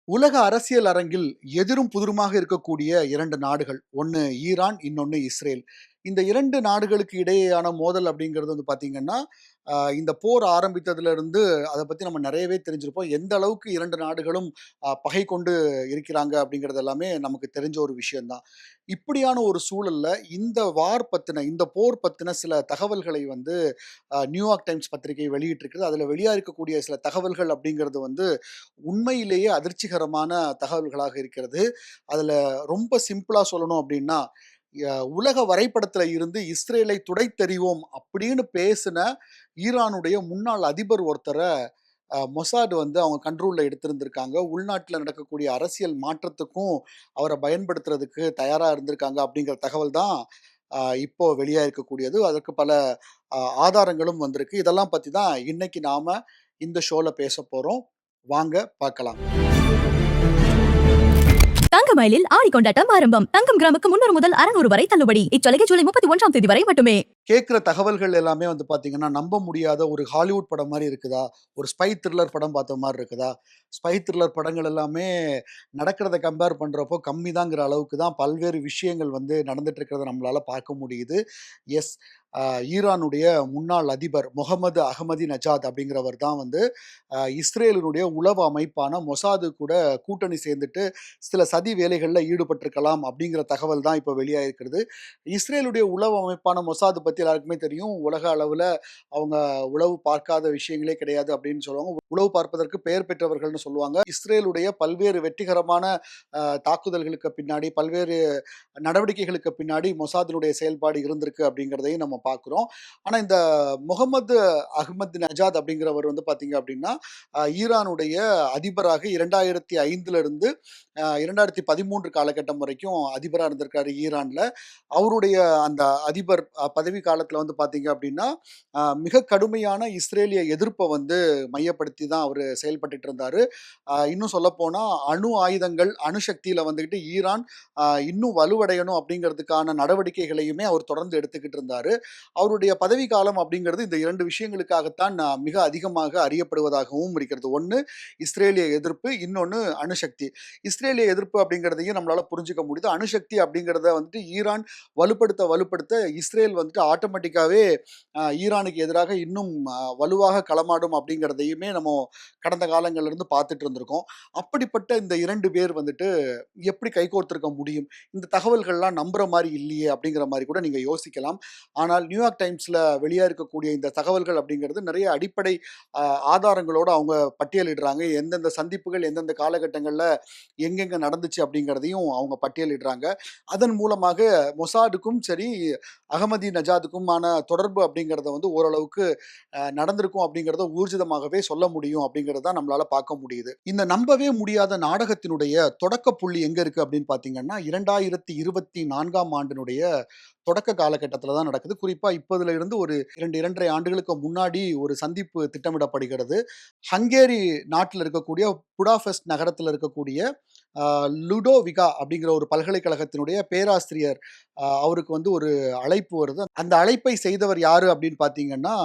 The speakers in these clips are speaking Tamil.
உலக அரசியல் அரங்கில் எதிரும் புதிருமாக இருக்கக்கூடிய 2 நாடுகள். ஒண்ணு ஈரான், இன்னொன்னு இஸ்ரேல். இந்த 2 நாடுகளுக்கு இடையேயான மோதல் அப்படிங்கிறது வந்து பார்த்தீங்கன்னா, இந்த போர் ஆரம்பித்ததிலிருந்து அத பத்தி நம்ம நெறையவே தெரிஞ்சிருப்போம். எந்த அளவுக்கு 2 நாடுகளும் பகை கொண்டு இருக்கிறாங்க அப்படிங்கிறது எல்லாமே நமக்கு தெரிஞ்ச ஒரு விஷயம் தான். இப்படியான ஒரு சூழல்ல இந்த போர் பத்தின சில தகவல்களை வந்து நியூயார்க் டைம்ஸ் பத்திரிகை வெளியிட்டிருக்குது. அதில வெளியா இருக்கக்கூடிய சில தகவல்கள் அப்படிங்கிறது வந்து உண்மையிலேயே அதிர்ச்சிகரமான தகவல்களாக இருக்கிறது. அதுல ரொம்ப சிம்பிளா சொல்லணும் அப்டின்னா, உலக வரைபடத்துல இருந்து இஸ்ரேலை துடைத்தெறிவோம் அப்படின்னு பேசின ஈரானுடைய முன்னாள் அதிபர் ஒருத்தர மொசாட் வந்து அவங்க கண்ட்ரோல்ல எடுத்திருந்திருக்காங்க. உள்நாட்டுல நடக்கக்கூடிய அரசியல் மாற்றத்துக்கும் அவர பயன்படுத்துறதுக்கு தயாரா இருந்திருக்காங்க அப்படிங்கிற தகவல் தான் இப்போ வெளியா இருக்கக்கூடியது. அதற்கு பல அ ஆதாரங்களும் வந்திருக்கு. இதெல்லாம் பத்தி தான் இன்னைக்கு நாம இந்த ஷோல பேசப்போறோம். வாங்க பார்க்கலாம். தங்க மயிலில் ஆடி கொண்டாட்டம் ஆரம்பம். தங்கம் கிராமுக்கு 300 முதல் 600 வரை தள்ளுபடி. இச்சலுகை ஜூலை 31ஆம் தேதி வரை மட்டுமே. கேட்கிற தகவல்கள் எல்லாமே வந்து பார்த்தீங்கன்னா, நம்ப முடியாத ஒரு ஹாலிவுட் படம் மாரி இருக்குதா? ஒரு ஸ்பை த்ரில்லர் படம் பார்த்த மாரி இருக்குதா? ஸ்பை த்ரில்லர் படங்கள் எல்லாமே நடக்கிறத கம்பேர் பண்றப்போ கம்மி தாங்கிற அளவுக்கு தான் பல்வேறு விஷயங்கள் வந்து நடந்துட்டு இருக்கிறத நம்மளால பார்க்க முடியுது. எஸ் ஈரானுடைய முன்னாள் அதிபர் முகமது அகமதி நஜாத் அப்படிங்கிறவர் தான் வந்து இஸ்ரேலினுடைய உளவு அமைப்பான மொசாது கூட கூட்டணி சேர்ந்துட்டு சில சதி வேலைகள்ல ஈடுபட்டிருக்கலாம் அப்படிங்கிற தகவல் தான் இப்போ வெளியாயிருக்கிறது. இஸ்ரேலுடைய உளவு அமைப்பான மொசாது பத்தி எல்லாருக்குமே தெரியும். உலக அளவுல அவங்க உளவு பார்க்காத விஷயங்களே கிடையாது அப்படின்னு சொல்லுவாங்க. உளவு பார்ப்பதற்கு பெயர் பெற்றவர்கள்னு சொல்லுவாங்க. இஸ்ரேலுடைய பல்வேறு வெற்றிகரமான தாக்குதல்களுக்கு பின்னாடி, பல்வேறு நடவடிக்கைகளுக்கு பின்னாடி மொசாதினுடைய செயல்பாடு இருந்திருக்கு அப்படிங்கிறதையும் நம்ம பார்க்கிறோம். ஆனா இந்த முகமது அகமது நஜாத் அப்படிங்கிறவர் வந்து பார்த்தீங்க அப்படின்னா, ஈரானுடைய அதிபராக 2005ல இருந்து 2013 காலகட்டம் வரைக்கும் அதிபரா இருந்திருக்காரு ஈரான்ல. அவருடைய அந்த அதிபர் பதவி காலத்துல வந்து பார்த்தீங்க அப்படின்னா, மிக கடுமையான இஸ்ரேலிய எதிர்ப்ப வந்து மையப்படுத்தி தான் அவரு செயல்பட்டுட்டு இருந்தாரு. இன்னும் சொல்லப்போனா அணு ஆயுதங்கள், அணுசக்தியில வந்துகிட்டு ஈரான் இன்னும் வலுவடையணும் அப்படிங்கிறதுக்கான நடவடிக்கைகளையுமே அவர் தொடர்ந்து எடுத்துக்கிட்டு இருந்தாரு. அவருடைய பதவி காலம் அப்படிங்கிறது இந்த 2 விஷயங்களுக்காகத்தான் மிக அதிகமாக அறியப்படுவதாகவும் இருக்கிறது. ஒண்ணு இஸ்ரேலிய எதிர்ப்பு, இன்னொன்னு அணுசக்தி. இஸ்ரேலிய எதிர்ப்பு அப்படிங்கிறதையும் நம்மளால புரிஞ்சுக்க முடியுது. அணுசக்தி அப்படிங்கிறத வந்துட்டு ஈரான் வலுப்படுத்த இஸ்ரேல் வந்துட்டு ஆட்டோமேட்டிக்காவே ஈரானுக்கு எதிராக இன்னும் வலுவாக களமாடும் அப்படிங்கிறதையுமே நம்ம கடந்த காலங்கள்ல இருந்து பார்த்துட்டு இருந்திருக்கோம். அப்படிப்பட்ட இந்த 2 பேர் வந்துட்டு எப்படி கைகோர்த்திருக்க முடியும்? இந்த தகவல்கள்லாம் நம்புற மாரி இல்லையே! அப்படிங்கிற மாரி கூட நீங்க யோசிக்கலாம். ஆனால் நியூயார்க் டைம்ஸ்ல வெளியா இருக்கக்கூடிய இந்த தகவல்கள் அப்படிங்கிறது நிறைய அடிப்படை அ ஆதாரங்களோட அவங்க பட்டியலிடுறாங்க. எந்தெந்த சந்திப்புகள் எந்தெந்த காலகட்டங்கள்ல எங்கெங்க நடந்துச்சு அப்படிங்கிறதையும் அவங்க பட்டியலிடுறாங்க. அதன் மூலமாக மொசாடுக்கும் சரி, அகமதி நஜாதுக்குமான தொடர்பு அப்படிங்கிறத வந்து ஓரளவுக்கு நடந்திருக்கும் அப்படிங்கிறத ஊர்ஜிதமாகவே சொல்ல முடியும் அப்படிங்கிறத தான் நம்மளால பார்க்க முடியுது. இந்த நம்பவே முடியாத நாடகத்தினுடைய தொடக்க புள்ளி எங்க இருக்கு அப்படின்னு பார்த்தீங்கன்னா, 2024ஆம் ஆண்டினுடைய தொடக்க காலகட்டத்தில தான் நடக்குது. குறிப்பா இப்பதுல இருந்து ஒரு 2, 2 1/2 ஆண்டுகளுக்கு முன்னாடி ஒரு சந்திப்பு திட்டமிடப்படுகிறது. ஹங்கேரி நாட்டில இருக்கக்கூடிய புடாபெஸ்ட் நகரத்தில இருக்கக்கூடிய அ லுடோவிகா அப்படிங்கிற ஒரு பல்கலைக்கழகத்தினுடைய பேராசிரியர் அவருக்கு வந்து ஒரு அழைப்பு வருது. அந்த அழைப்பை செய்தவர் யாரு அப்படின்னு பார்த்தீங்கன்னா,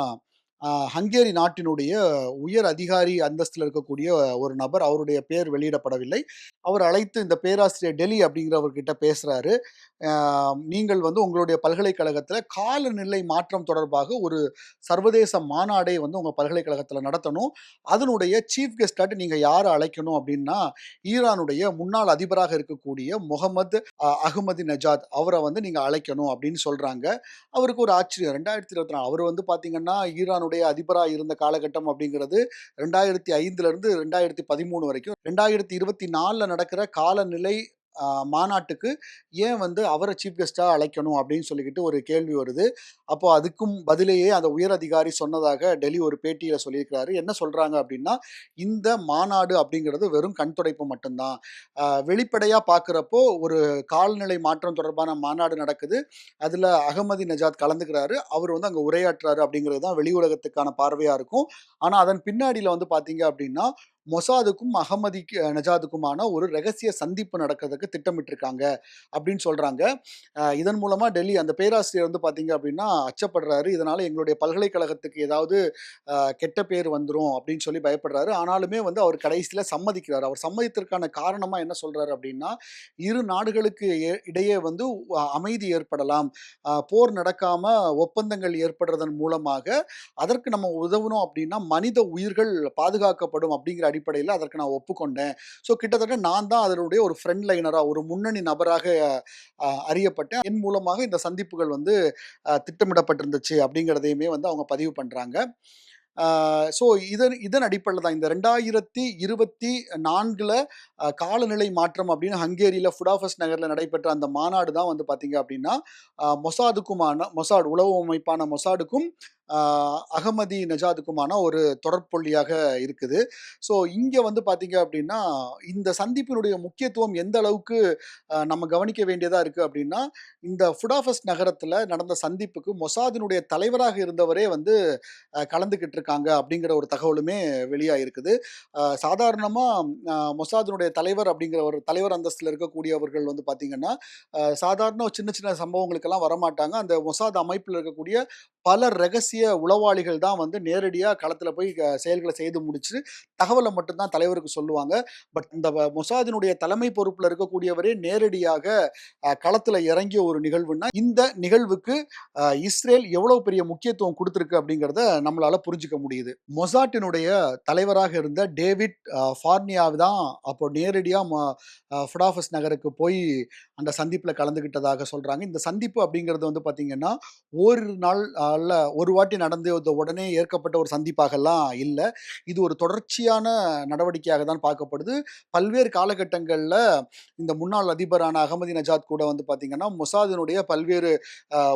ஹங்கேரி நாட்டினுடைய உயர் அதிகாரி அந்தஸ்தில இருக்கக்கூடிய ஒரு நபர். அவருடைய பெயர் வெளியிடப்படவில்லை. அவர் அழைத்து இந்த பேராசிரியர் டெலி அப்படிங்கிறவர்கிட்ட பேசுறாரு. "அ நீங்கள் வந்து உங்களுடைய பல்கலைக்கழகத்தில காலநிலை மாற்றம் தொடர்பாக ஒரு சர்வதேச மாநாடை வந்து உங்க பல்கலைக்கழகத்தில நடத்தணும். அதனுடைய சீஃப் கெஸ்ட்டாட்டு நீங்க யார அழைக்கணும் அப்படின்னா, ஈரானுடைய முன்னாள் அதிபராக இருக்கக்கூடிய முகமது அகமதி நஜாத் அவர வந்து நீங்க அழைக்கணும்" அப்படின்னு சொல்றாங்க. அவருக்கு ஒரு ஆச்சரியம். 2024 அவரு வந்து பார்த்தீங்கன்னா, ஈரானுடைய அதிபரா இருந்த காலகட்டம் அப்படிங்கிறது 2005ல இருந்து 2013 வரைக்கும். 2024ல நடக்கிற காலநிலை அ மாநாட்டுக்கு ஏன் வந்து அவர சீஃப் கெஸ்ட்டா அழைக்கணும் அப்படின்னு சொல்லிக்கிட்டு ஒரு கேள்வி வருது. அப்போ அதுக்கும் பதிலேயே அந்த உயர் அதிகாரி சொன்னதாக டெல்லி ஒரு பேட்டியில சொல்லியிருக்கிறாரு. என்ன சொல்றாங்க அப்படின்னா, "இந்த மாநாடு அப்படிங்கிறது வெறும் கண் துடைப்பு மட்டும் தான். வெளிப்படையா பார்க்கிறப்போ ஒரு காலநிலை மாற்றம் தொடர்பான மாநாடு நடக்குது. அதுல அகமதி நஜாத் கலந்துக்கிறாரு. அவரு வந்து அங்க உரையாற்றுறாரு அப்படிங்கிறது தான் வெளி உலகத்துக்கான பார்வையா இருக்கும். ஆனா, அதன் பின்னாடில வந்து பார்த்தீங்க அப்படின்னா, மொசாதுக்கும் நஜாதுக்குமான ஒரு ரகசிய சந்திப்பு நடக்கிறதுக்கு திட்டமிட்டிருக்காங்க அப்படின்னு சொல்றாங்க. இதன் மூலமா டெல்லி அந்த பேராசிரியர் வந்து பார்த்தீங்க அப்படின்னா அச்சப்படுறாரு. இதனால எங்களுடைய பல்கலைக்கழகத்துக்கு ஏதாவது கெட்ட பேர் வந்துரும் அப்படின்னு சொல்லி பயப்படுறாரு. ஆனாலுமே வந்து அவர் கடைசியில சம்மதிக்கிறாரு. அவர் சம்மதித்ததற்கான காரணமா என்ன சொல்றாரு அப்படின்னா, இரு நாடுகளுக்கு இடையே வந்து அமைதி ஏற்படலாம். போர் நடக்காம ஒப்பந்தங்கள் ஏற்படுறதன் மூலமாக அதற்கு நம்ம உதவணும் அப்படின்னா, மனித உயிர்கள் பாதுகாக்கப்படும் அப்படிங்கிற அடிப்படையில அதற்கு நான் ஒப்புக்கொண்டேன். ஸோ கிட்டத்தட்ட நான் தான் அதனுடைய ஒரு ஃப்ரண்ட் லைனரா, ஒரு முன்னணி நபராக அறியப்பட்டேன். என் மூலமாக இந்த சந்திப்புகள் வந்து திட்டமிடப்பட்டிருந்துச்சு அப்படிங்கிறதையுமே வந்து அவங்க பதிவு பண்றாங்க. ஆ ஸோ இதன் அடிப்படையில தான் இந்த 2024ல காலநிலை மாற்றம் அப்படின்னு ஹங்கேரியில புடாபெஸ்ட் நகர்ல நடைபெற்ற அந்த மாநாடு தான் வந்து பார்த்தீங்க அப்படின்னா, மொசாட் உளவு அமைப்பான மொசாடுக்கும், அ அகமதி நஜாதுக்குமான ஒரு தொடர்புள்ளியாக இருக்குது. ஸோ இங்க வந்து பார்த்தீங்க அப்படின்னா, இந்த சந்திப்பினுடைய முக்கியத்துவம் எந்த அளவுக்கு நம்ம கவனிக்க வேண்டியதா இருக்கு அப்படின்னா, இந்த புடாபெஸ்ட் நகரத்துல நடந்த சந்திப்புக்கு மொசாதினுடைய தலைவராக இருந்தவரே வந்து கலந்துக்கிட்டு இருக்காங்க அப்படிங்கிற ஒரு தகவலுமே வெளியாயிருக்குது. சாதாரணமா மொசாதினுடைய தலைவர் அப்படிங்கிற ஒரு தலைவர் அந்தஸ்துல இருக்கக்கூடியவர்கள் வந்து பார்த்தீங்கன்னா, சாதாரண சின்ன சின்ன சம்பவங்களுக்கெல்லாம் வரமாட்டாங்க. அந்த மொசாத் அமைப்பில இருக்கக்கூடிய பல ரகசிய உளவாளிகள் தான் வந்து நேரடியா களத்துல போய் செயல்கள செய்து முடிச்சு, தகவல மட்டும் தான் தலைவருக்கு சொல்லுவாங்க. பட் இந்த மொசாதினுடைய தலைமை பொறுப்புல இருக்கக்கூடியவரே நேரடியாக களத்துல இறங்கிய ஒரு நிகழ்வுன்னா, இந்த நிகழ்வுக்கு இஸ்ரேல் எவ்வளவு பெரிய முக்கியத்துவம் குடுத்திருக்கு அப்படிங்கிறத நம்மளால புரிஞ்சுக்க முடியுது. மொசாட்டினுடைய தலைவராக இருந்த டேவிட் ஃபார்னியா தான் அப்போ நேரடியா புடாபெஸ்ட் நகருக்கு போய் அந்த சந்திப்புல கலந்துக்கிட்டதாக சொல்றாங்க. இந்த சந்திப்பு அப்படிங்கிறது வந்து பார்த்தீங்கன்னா, ஓரிரு நாள் அல்ல ஒரு வாட்டி நடந்து உடனே ஏற்கப்பட்ட ஒரு சந்திப்பாகலாம் இல்ல. இது ஒரு தொடர்ச்சியான நடவடிக்கையாக தான் பார்க்கப்படுது. பல்வேறு காலகட்டங்கள்ல இந்த முன்னாள் அதிபரான அகமதி நஜாத் கூட வந்து பார்த்தீங்கன்னா, மொசாதினுடைய பல்வேறு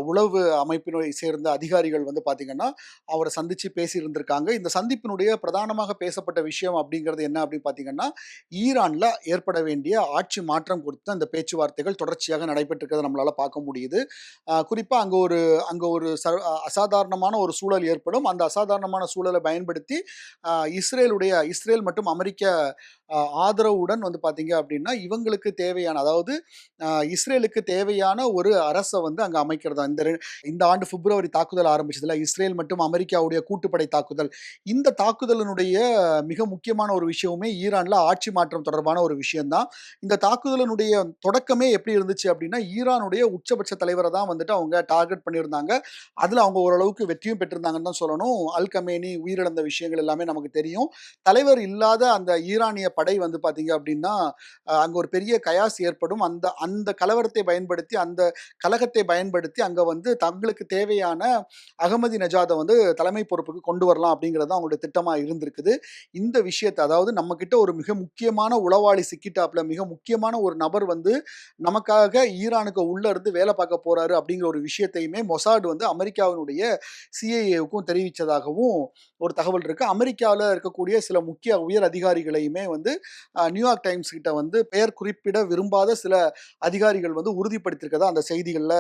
உளவு அமைப்பினை சேர்ந்த அதிகாரிகள் வந்து பார்த்தீங்கன்னா, அவர சந்திச்சு பேசியிருந்திருக்காங்க. இந்த சந்திப்பினுடைய பிரதானமாக பேசப்பட்ட விஷயம் அப்படிங்கிறது என்ன அப்படின்னு பார்த்தீங்கன்னா, ஈரான்ல ஏற்பட வேண்டிய ஆட்சி மாற்றம் குறித்து அந்த பேச்சுவார்த்தைகள் தொடர்ச்சியாக நடைபெற்றிருக்கிறத நம்மளால பார்க்க முடியுது. குறிப்பா அங்க ஒரு அசாதாரணமான ஒரு சூழல் ஏற்படும். அந்த அசாதாரணமான சூழல பயன்படுத்தி இஸ்ரேல் மற்றும் அமெரிக்க ஆதரவுடன் வந்து பார்த்தீங்க அப்படின்னா, இவங்களுக்கு தேவையான அதாவது இஸ்ரேலுக்கு தேவையான ஒரு அரச வந்து அங்க அமைக்கிறதா. இந்த ஆண்டு பிப்ரவரி தாக்குதல் ஆரம்பிச்சதுல இஸ்ரேல் மற்றும் அமெரிக்காவுடைய கூட்டுப்படை தாக்குதல். இந்த தாக்குதலினுடைய மிக முக்கியமான ஒரு விஷயமுமே ஈரான்ல ஆட்சி மாற்றம் தொடர்பான ஒரு விஷயம் தான். இந்த தாக்குதலினுடைய தொடக்கமே எப்படி இருந்துச்சு அப்படின்னா, ஈரானுடைய உச்சபட்ச தலைவர தான் வந்துட்டு அவங்க டார்கெட் பண்ணியிருந்தாங்க. அதுல அவங்க ஓரளவுக்கு வெற்றியும் பெற்றிருந்தாங்கன்னு தான் சொல்லணும். அல் கமேனி உயிரிழந்த விஷயங்கள் எல்லாமே நமக்கு தெரியும். தலைவர் இல்லாத அந்த ஈரானிய படை வந்து பார்த்தீங்க அப்படின்னா, அங்க ஒரு பெரிய கயாஸ் ஏற்படும். அந்த அந்த கலவரத்தை பயன்படுத்தி, அந்த கலகத்தை பயன்படுத்தி அங்க வந்து தங்களுக்கு தேவையான அகமதி நஜாத வந்து தலைமை பொறுப்புக்கு கொண்டு வரலாம் அப்படிங்கிறது தான் அவங்களுடைய திட்டமா இருந்திருக்குது. இந்த விஷயத்த அதாவது நம்ம கிட்ட ஒரு மிக முக்கியமான உளவாளி சிக்கிட்டாப்ல, மிக முக்கியமான ஒரு நபர் வந்து நமக்காக ஈரானுக்கு உள்ள இருந்து வேலை பார்க்க போறாரு அப்படிங்கிற ஒரு விஷயத்தையுமே மொசாட் வந்து அமெரிக்காவினுடைய சிஐஏவுக்கும் தெரிவிச்சதாகவும் ஒரு தகவல் இருக்கு. அமெரிக்காவுல இருக்கக்கூடிய சில முக்கிய உயர் அதிகாரிகளையுமே வந்து நியூயார்க் டைம்ஸ் கிட்ட வந்து பெயர் குறிப்பிட விரும்பாத சில அதிகாரிகள் வந்து உறுதிப்படுத்தியிருக்கதா அந்த செய்திகள்ல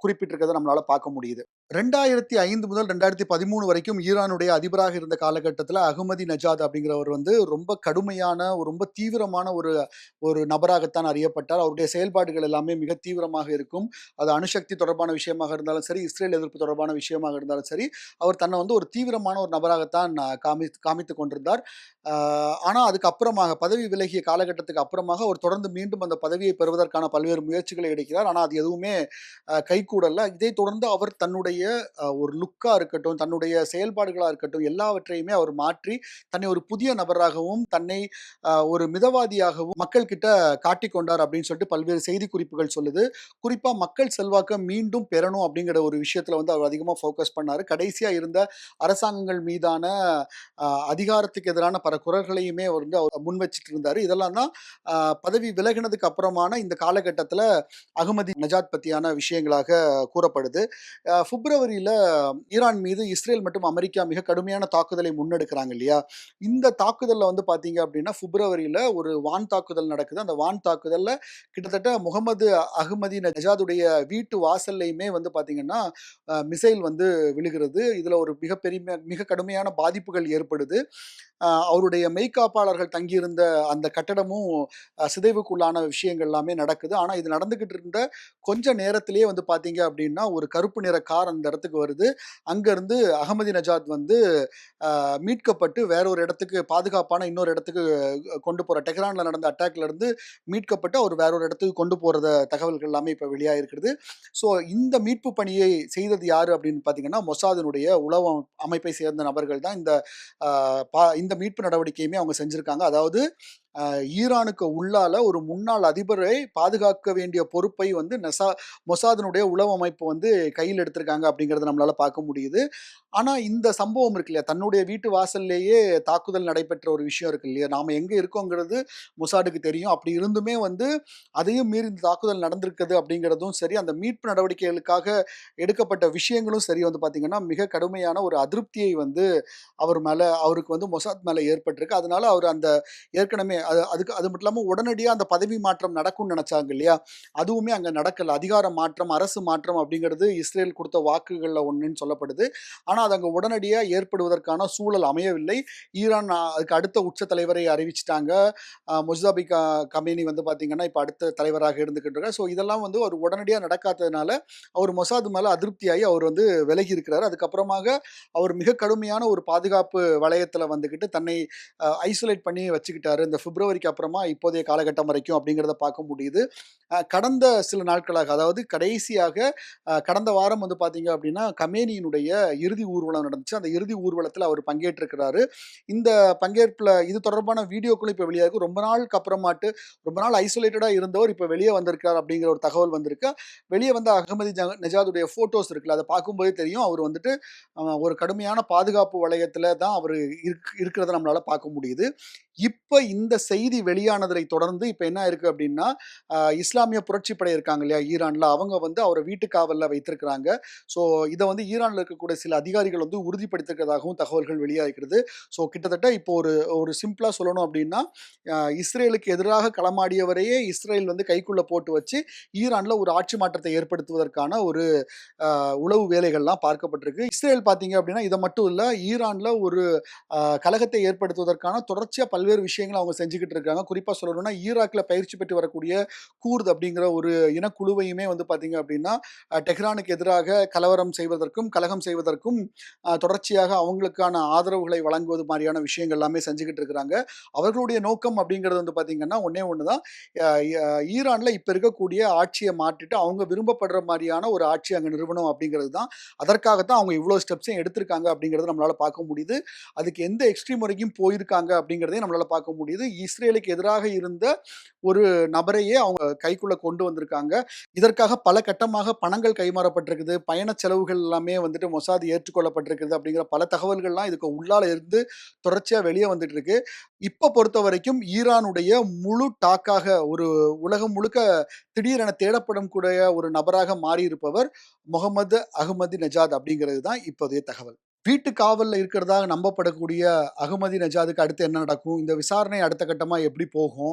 குறிப்பிட்டிருக்கத நம்மளால பார்க்க முடியுது. 2005 முதல் 2013 வரைக்கும் ஈரானுடைய அதிபராக இருந்த காலகட்டத்தில அகமதி நஜாத் அப்படிங்கிறவர் வந்து ரொம்ப கடுமையான, ரொம்ப தீவிரமான ஒரு ஒரு நபராகத்தான் அறியப்பட்டார். அவருடைய செயல்பாடுகள் எல்லாமே மிக தீவிரமாக இருக்கும். அது அணுசக்தி தொடர்பான விஷயமாக இருந்தாலும் சரி, இஸ்ரேல் எதிர்ப்பு தொடர்பான விஷயமாக இருந்தாலும் சரி, அவர் தன்னை வந்து ஒரு தீவிரமான ஒரு நபராகத்தான் காமித்துக் கொண்டிருந்தார். ஆ ஆனா அதுக்கு அப்புறமாக பதவி விலகிய காலகட்டத்துக்கு அப்புறமாக அவர் தொடர்ந்து மீண்டும் அந்த பதவியை பெறுவதற்கான பல்வேறு முயற்சிகளை எடுக்கிறார். ஆனா அது எதுவுமே கைகூடல. இதைத் தொடர்ந்து அவர் தன்னுடைய ஒரு லுக்கா இருக்கட்டும், தன்னுடைய செயல்பாடுகளா இருக்கட்டும், எல்லாவற்றையுமே அவர் மாற்றி, தன்னை ஒரு புதிய நபராகவும், தன்னை ஒரு மிதவாதியாகவும் மக்கள் கிட்ட காட்டிக் கொண்டார் அப்படின்னு சொல்லிட்டு பல்வேறு செய்திக்குறிப்புகள் சொல்லுது. குறிப்பா மக்கள் செல்வாக்க மீண்டும் பெறணும் அப்படிங்கிற ஒரு விஷயத்துல வந்து அவர் அதிகமா ஃபோக்கஸ் பண்ணாரு. கடைசியா இருந்த அரசாங்கங்கள் மீதான அதிகாரத்துக்கு எதிரான பல குரல்களையுமே வந்து அவர் முன் வச்சுட்டு இருந்தாரு. இதெல்லாம் தான் அ பதவி விலகினதுக்கு அப்புறமான இந்த காலகட்டத்துல அகமதி நஜாத் பத்தியான விஷயங்களாக கூறப்படுது. பிப்ரவரியில ஈரான் மீது இஸ்ரேல் மற்றும் அமெரிக்கா மிக கடுமையான தாக்குதலை முன்னெடுக்கிறாங்க இல்லையா? இந்த தாக்குதல்ல வந்து பார்த்தீங்க அப்படின்னா, பிப்ரவரியில ஒரு வான் தாக்குதல் நடக்குது. அந்த வான் தாக்குதல்ல கிட்டத்தட்ட முகமது அகமதி நஜாதுடைய வீட்டு வாசல்லயுமே வந்து பார்த்தீங்கன்னா, மிசைல் வந்து விழுகிறது. இதுல ஒரு மிக கடுமையான பாதிப்புகள் ஏற்படுது. அவருடைய மெய்க்காப்பாளர்கள் தங்கியிருந்த அந்த கட்டடமும் சிதைவுக்குள்ளான விஷயங்கள் எல்லாமே நடக்குது. ஆனா, இது நடந்துகிட்டு இருந்த கொஞ்ச நேரத்திலேயே வந்து பார்த்தீங்க அப்படின்னா, ஒரு கருப்பு நிற கார் அந்த இடத்துக்கு வருது. அங்கருந்து அகமதிநஜாத் வந்து மீட்கப்பட்டு வேற ஒரு இடத்துக்கு பாதுகாப்பான இன்னொரு இடத்துக்கு கொண்டு போற டெஹ்ரான்ல நடந்த அட்டாக்ல இருந்து மீட்கப்பட்டு அவர் வேற ஒரு இடத்துக்கு கொண்டு போறத தகவல்கள் எல்லாமே இப்ப வெளியாயிருக்கிறது. ஸோ இந்த மீட்பு பணியை செய்தது யாரு அப்படின்னு பார்த்தீங்கன்னா, மொசாதினுடைய உளவு அமைப்பை சேர்ந்த நபர்கள் தான் அ இந்த மீட்பு நடவடிக்கையுமே அவங்க செஞ்சிருக்காங்க. அதாவது ஈரானுக்கு உள்ளால ஒரு முன்னாள் அதிபரை பாதுகாக்க வேண்டிய பொறுப்பை வந்து மொசாதினுடைய உளவு அமைப்பு வந்து கையில் எடுத்திருக்காங்க அப்படிங்கிறத நம்மளால பார்க்க முடியுது. ஆனா இந்த சம்பவம் இருக்கு இல்லையா? தன்னுடைய வீட்டு வாசல்லேயே தாக்குதல் நடைபெற்ற ஒரு விஷயம் இருக்கு இல்லையா? நாம எங்க இருக்கோங்கிறது மொசாடுக்கு தெரியும். அப்படி இருந்துமே வந்து அதையும் மீறி இந்த தாக்குதல் நடந்திருக்குது அப்படிங்கிறதும் சரி, அந்த மீட்பு நடவடிக்கைகளுக்காக எடுக்கப்பட்ட விஷயங்களும் சரி வந்து பார்த்தீங்கன்னா, மிக கடுமையான ஒரு அதிருப்தியை வந்து அவருக்கு வந்து மொசாத் மேல ஏற்பட்டிருக்கு. அதனால அவர் அந்த ஏற்கனவே அது மட்டும் இல்லாம உடனடியா அந்த பதவி மாற்றம் நடக்கும்னு நெனச்சாங்க இல்லையா? அதுவுமே அங்க நடக்கல. அதிகார மாற்றம், அரசு மாற்றம் அப்படிங்கிறது இஸ்ரேல் குடுத்த வாக்குகள்ல ஒண்ணுன்னு சொல்லப்படுது. ஆனா, அது அங்க உடனடியா ஏற்படுவதற்கான சூழல் அமையவில்லை. ஈரான் அதுக்கு அடுத்த உச்ச தலைவரை அறிவிச்சுட்டாங்க. முஜ்தாபி கமேனி வந்து பார்த்தீங்கன்னா, இப்ப அடுத்த தலைவராக இருந்துகிட்டு இருக்கார். ஸோ இதெல்லாம் வந்து ஒரு உடனடியா நடக்காததுனால, அவர் மொசாத் மேல அதிருப்தியாகி அவர் வந்து விலகி இருக்கிறாரு. அதுக்கப்புறமாக அவர் மிக கடுமையான ஒரு பாதுகாப்பு வளையத்துல வந்துகிட்டு தன்னை ஐசோலேட் பண்ணி வச்சுக்கிட்டாரு. இந்த பிப்ரவரிக்கு அப்புறமா இப்போதைய காலகட்டம் வரைக்கும் அப்படிங்கிறத பார்க்க முடியுது. கடந்த சில நாட்களாக அதாவது கடைசியாக கடந்த வாரம் வந்து பார்த்தீங்க அப்படின்னா, கமேனியினுடைய இறுதி ஊர்வலம் நடந்துச்சு. அந்த இறுதி ஊர்வலத்தில அவர் பங்கேற்றிருக்கிறாரு. இந்த பங்கேற்புல இது தொடர்பான வீடியோக்களும் இப்ப வெளியாயிருக்கு. ரொம்ப நாள் ஐசோலேட்டடா இருந்தவர் இப்ப வெளிய வந்திருக்கிறார் அப்படிங்கிற ஒரு தகவல் வந்திருக்கு. வெளிய வந்த நெஜாதுடைய ஃபோட்டோஸ் இருக்குல்ல, அத பார்க்கும்போதே தெரியும். அவர் வந்துட்டு ஒரு கடுமையான பாதுகாப்பு வளையத்தில தான் அவரு இருக்கிறத நம்மளால பார்க்க முடியுது. இப்ப இந்த செய்தி வெளியானதை தொடர்ந்து இப்ப என்ன ஆயிருக்கு அப்படின்னா, இஸ்லாமிய புரட்சி படை இருக்காங்க இல்லையா? ஈரான்ல அவங்க வந்து அவர வீட்டு காவல்ல வைத்திருக்கிறாங்க. ஸோ இத வந்து ஈரான்ல இருக்கக்கூடிய சில அதிகாரிகள் வந்து உறுதிப்படுத்தியிருக்கிறதாகவும் தகவல்கள் வெளியாகிறது. ஸோ கிட்டத்தட்ட இப்போ ஒரு ஒரு சிம்பிளா சொல்லணும் அப்படின்னா, இஸ்ரேலுக்கு எதிராக களமாடியவரையே இஸ்ரேல் வந்து கைக்குள்ள போட்டு வச்சு, ஈரான்ல ஒரு ஆட்சி மாற்றத்தை ஏற்படுத்துவதற்கான ஒரு உளவு வேலைகள்லாம் பார்க்கப்பட்டிருக்கு. இஸ்ரேல் பார்த்தீங்க அப்படின்னா, இத மட்டும் இல்ல ஈரான்ல ஒரு கலகத்தை ஏற்படுத்துவதற்கான தொடர்ச்சியா பல்வேறு விஷயங்கள அவங்க செஞ்சுகிட்டு இருக்காங்க. குறிப்பா சொல்லணும்னா, ஈராக்ல பயிற்சி பெற்று வரக்கூடிய கூர்த் அப்படிங்கிற ஒரு இனக்குழுவையுமே வந்து பார்த்தீங்க அப்படின்னா, டெஹ்ரானுக்கு எதிராக கலகம் செய்வதற்கும் தொடர்ச்சியாக அவங்களுக்கான ஆதரவுகளை வழங்குவது மாரியான விஷயங்கள் எல்லாமே செஞ்சுகிட்டு இருக்கிறாங்க. அவர்களுடைய நோக்கம் அப்படிங்கிறது வந்து பார்த்தீங்கன்னா, ஒண்ணே ஒண்ணு தான். அ ய ஈரான்ல இப்ப இருக்கக்கூடிய ஆட்சிய மாற்றிட்டு, அவங்க விரும்பப்படுற மாரியான ஒரு ஆட்சி அங்க நிறுவனம் அப்படிங்கிறது தான். அதற்காகத்தான் அவங்க இவ்ளோ ஸ்டெப்ஸையும் எடுத்திருக்காங்க அப்படிங்கிறத நம்மளால பார்க்க முடியுது. அதுக்கு எந்த எக்ஸ்ட்ரீம் வரைக்கும் போயிருக்காங்க அப்படிங்கிறதையும் நம்மளால பார்க்க முடியுது. இஸ்ரேலுக்கு எதிராக இருந்த ஒரு நபரையே அவங்க கைக்குள்ள கொண்டு வந்திருக்காங்க. இதற்காக பல கட்டமாக பணங்கள் கைமாறப்பட்டிருக்குது. பயண செலவுகள் எல்லாமே வந்துட்டு மொசாத் ஏற்றுக்கொள்ளப்பட்டிருக்குது அப்படிங்கிற பல தகவல்கள்லாம் இதுக்கு உள்ளால இருந்து தொடர்ச்சியா வெளிய வந்துட்டு இருக்கு. இப்ப பொறுத்தவரைக்கும் ஈரானுடைய முழு டாக்காக ஒரு உலகம் முழுக்க திடீரென தேடப்படும் கூடிய ஒரு நபராக மாறியிருப்பவர் முகமது அகமதிநெஜாத் அப்படிங்கிறது தான் இப்போதைய தகவல். வீட்டு காவல்ல இருக்கிறதாக நம்பப்படக்கூடிய அகமதிநெஜாதுக்கு அடுத்து என்ன நடக்கும்? இந்த விசாரணை அடுத்த கட்டமா எப்படி போகும்?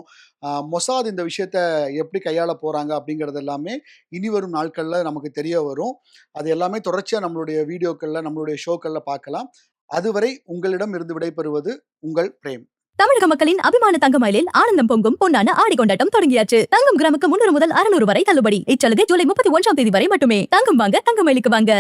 மொசாத் இந்த விஷயத்த எப்படி கையாள போறாங்க? அப்படிங்கிறது எல்லாமே இனிவரும் நாட்கள்ல நமக்கு தெரிய வரும். அது எல்லாமே தொடர்ச்சியா நம்மளுடைய வீடியோக்கள்ல, நம்மளுடைய ஷோக்கள்ல பார்க்கலாம். அதுவரை உங்களிடம் இருந்து விடைபெறுவது உங்கள் பிரேம். தமிழக மக்களின் அபிமான தங்கமயிலில் ஆனந்தம் பொங்கும் பொன்னான ஆடி கொண்டாட்டம் தொடங்கியாச்சு. தங்கம் கிராமுக்கு 300 முதல் 600 வரை தள்ளுபடி. இச்சலுகை ஜூலை 31ஆம் தேதி வரை மட்டுமே. தங்கம் வாங்க, தங்கமயிலுக்கு வாங்க.